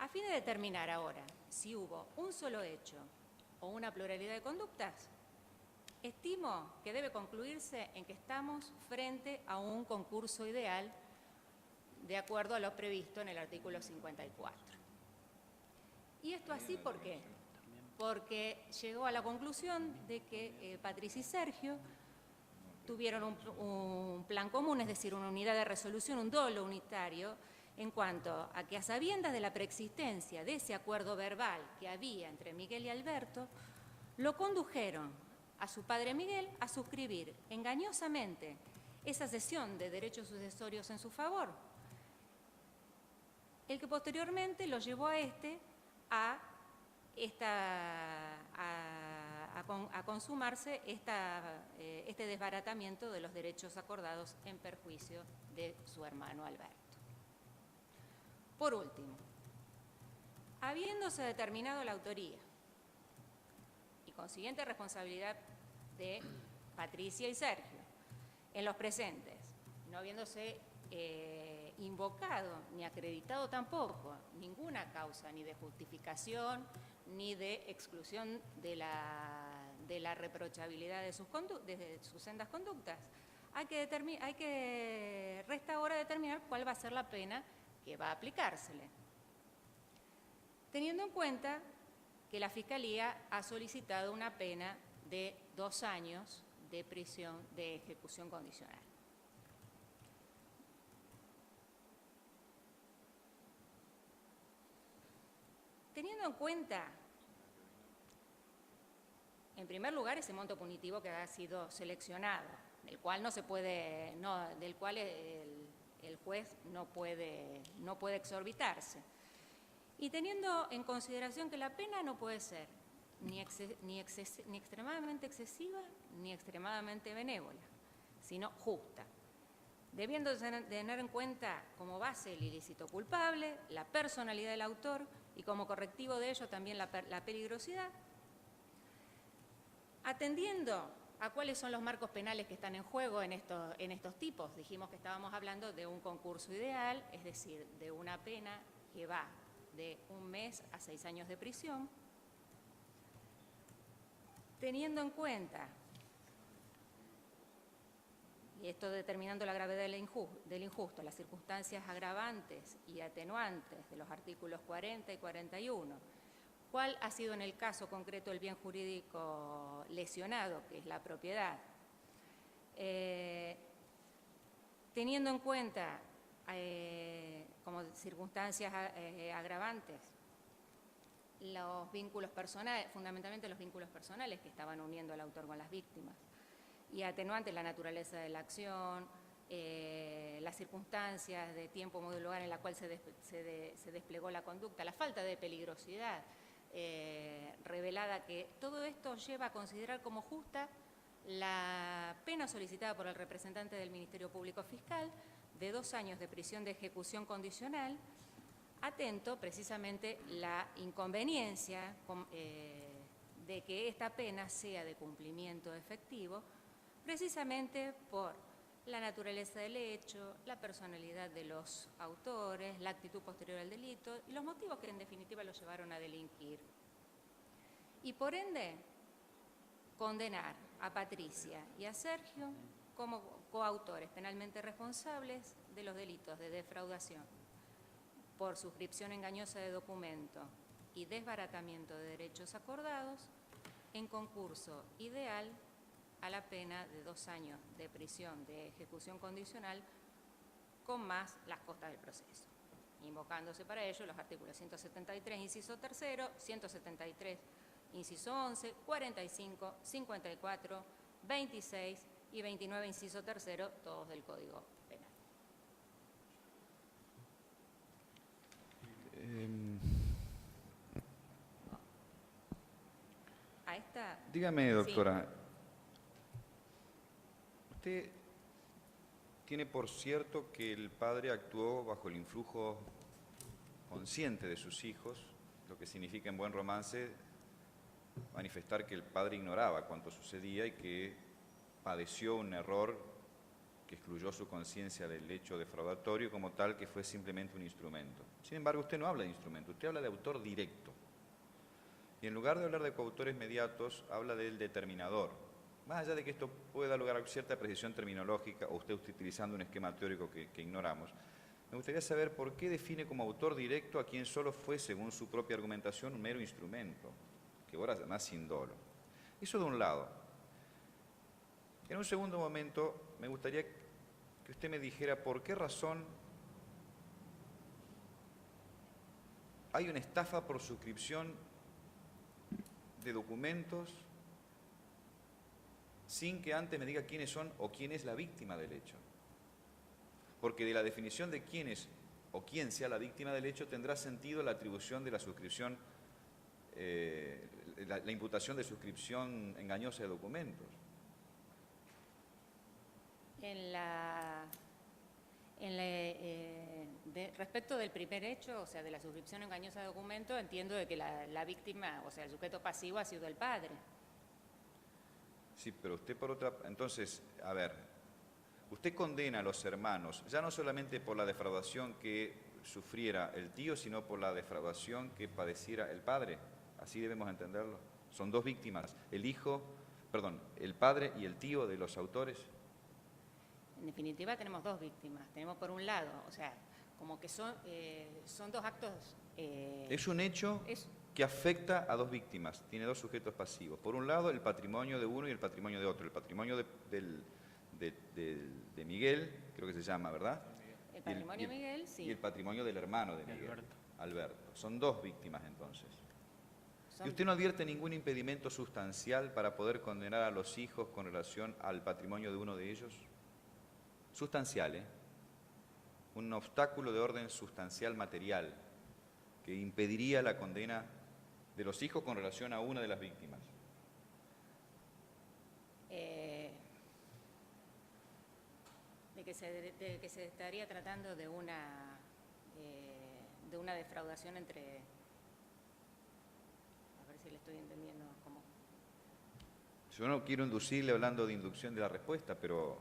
A fin de determinar ahora si hubo un solo hecho o una pluralidad de conductas, estimo que debe concluirse en que estamos frente a un concurso ideal de acuerdo a lo previsto en el artículo 54. ¿Y esto así por qué? Porque llegó a la conclusión de que Patricia y Sergio tuvieron un plan común, es decir, una unidad de resolución, un dolo unitario, en cuanto a que a sabiendas de la preexistencia de ese acuerdo verbal que había entre Miguel y Alberto, lo condujeron a su padre Miguel a suscribir engañosamente esa cesión de derechos sucesorios en su favor, el que posteriormente lo llevó a consumarse este desbaratamiento de los derechos acordados en perjuicio de su hermano Alberto. Por último, habiéndose determinado la autoría y consiguiente responsabilidad de Patricia y Sergio en los presentes, no habiéndose invocado ni acreditado tampoco ninguna causa ni de justificación ni de exclusión de la reprochabilidad de sus sendas conductas, resta ahora determinar cuál va a ser la pena que va a aplicársele, teniendo en cuenta que la Fiscalía ha solicitado una pena de 2 años de prisión de ejecución condicional. Teniendo en cuenta, en primer lugar, ese monto punitivo que ha sido seleccionado, del cual el juez no puede exorbitarse, y teniendo en consideración que la pena no puede ser ni extremadamente excesiva ni extremadamente benévola, sino justa, debiendo tener en cuenta como base el ilícito culpable, la personalidad del autor y como correctivo de ello también la peligrosidad, atendiendo a cuáles son los marcos penales que están en juego en estos tipos. Dijimos que estábamos hablando de un concurso ideal, es decir, de una pena que va de 1 mes a 6 años de prisión, teniendo en cuenta, y esto determinando la gravedad del injusto, las circunstancias agravantes y atenuantes de los artículos 40 y 41, cuál ha sido en el caso concreto el bien jurídico lesionado, que es la propiedad, teniendo en cuenta como circunstancias agravantes los vínculos personales, fundamentalmente los vínculos personales que estaban uniendo al autor con las víctimas, y atenuante la naturaleza de la acción, las circunstancias de tiempo, modo y lugar en la cual se desplegó la conducta, la falta de peligrosidad revelada, que todo esto lleva a considerar como justa la pena solicitada por el representante del Ministerio Público Fiscal de 2 años de prisión de ejecución condicional, atento precisamente la inconveniencia de que esta pena sea de cumplimiento efectivo, precisamente por la naturaleza del hecho, la personalidad de los autores, la actitud posterior al delito y los motivos que en definitiva los llevaron a delinquir. Y por ende, condenar a Patricia y a Sergio como coautores penalmente responsables de los delitos de defraudación por suscripción engañosa de documento y desbaratamiento de derechos acordados en concurso ideal a la pena de 2 años de prisión de ejecución condicional con más las costas del proceso, invocándose para ello los artículos 173, inciso 3, 173, inciso 11, 45, 54, 26 y 29, inciso 3, todos del Código Penal. Dígame, doctora, Sí. ¿Usted tiene por cierto que el padre actuó bajo el influjo consciente de sus hijos, lo que significa en buen romance manifestar que el padre ignoraba cuanto sucedía y que padeció un error que excluyó su conciencia del hecho defraudatorio como tal, que fue simplemente un instrumento. Sin embargo, usted no habla de instrumento, usted habla de autor directo. Y en lugar de hablar de coautores mediatos, habla del determinador. Más allá de que esto pueda dar lugar a cierta precisión terminológica, o usted utilizando un esquema teórico que ignoramos, me gustaría saber por qué define como autor directo a quien solo fue, según su propia argumentación, un mero instrumento, que ahora además sin dolo. Eso de un lado. En un segundo momento, me gustaría que usted me dijera por qué razón hay una estafa por suscripción de documentos sin que antes me diga quiénes son o quién es la víctima del hecho. Porque de la definición de quién es o quién sea la víctima del hecho tendrá sentido la atribución de la suscripción, la imputación de suscripción engañosa de documentos. Respecto del primer hecho, o sea, de la suscripción engañosa de documento, entiendo de que la víctima, o sea, el sujeto pasivo ha sido el padre. Sí, pero usted por otra... Entonces, a ver, usted condena a los hermanos, ya no solamente por la defraudación que sufriera el tío, sino por la defraudación que padeciera el padre. Así debemos entenderlo. Son dos víctimas, el padre y el tío de los autores. En definitiva, tenemos dos víctimas. Tenemos por un lado, o sea, como que son dos actos... Es un hecho que afecta a dos víctimas, tiene dos sujetos pasivos. Por un lado, el patrimonio de uno y el patrimonio de otro. El patrimonio de Miguel, creo que se llama, ¿verdad? El patrimonio de Miguel, sí. Y el patrimonio del hermano de Miguel, Alberto. Son dos víctimas entonces. ¿Y usted no advierte ningún impedimento sustancial para poder condenar a los hijos con relación al patrimonio de uno de ellos? Sustancial, ¿eh? Un obstáculo de orden sustancial material que impediría la condena de los hijos con relación a una de las víctimas. De que se estaría tratando de una defraudación entre... A ver si le estoy entendiendo cómo... Yo no quiero inducirle hablando de inducción de la respuesta, pero